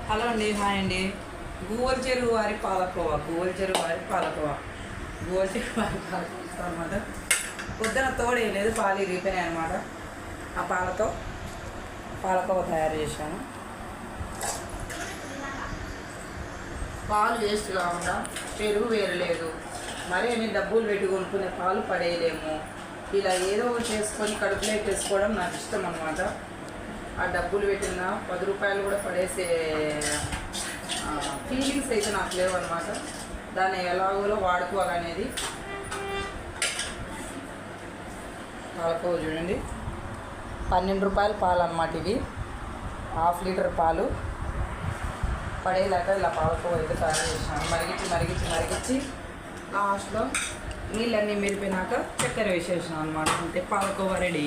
Hello అండి, hi అండి. గూవల చెరువు వారి పాలకోవా అనమాట. పొద్దున తోడేయలేదు, పాలు ఇరిగిపోయినాయి అనమాట. ఆ పాలతో పాలకోవా తయారు చేశాను. పాలు వేస్ట్ కాకుండా పెరుగు వేరలేదు, మరీ ఎన్ని డబ్బులు పెట్టి కొనుక్కునే పాలు పడేయలేము. ఇలా ఏదో ఒకటి చేసుకొని కడుపులో వేసుకోవడం నాకు ఇష్టం అనమాట. ఆ డబ్బులు పెట్టిన 10 రూపాయలు కూడా పడేసే ఫీలింగ్స్ అయితే నాకు లేవు అనమాట. దాన్ని ఎలాగో వాడుకోవాలనేది. పాలకోవ చూడండి, 12 రూపాయల పాలు అన్నమాట. ఇవి 1/2 లీటర్ పాలు పడేలాక ఇలా పాలకోవ అయితే తయారు చేసినాను. మరిగించి లాస్ట్లో నీళ్ళన్నీ మెరిపోయినాక చక్కెర వేసేసినాను అనమాట. అంతే, పాలకోవ రెడీ.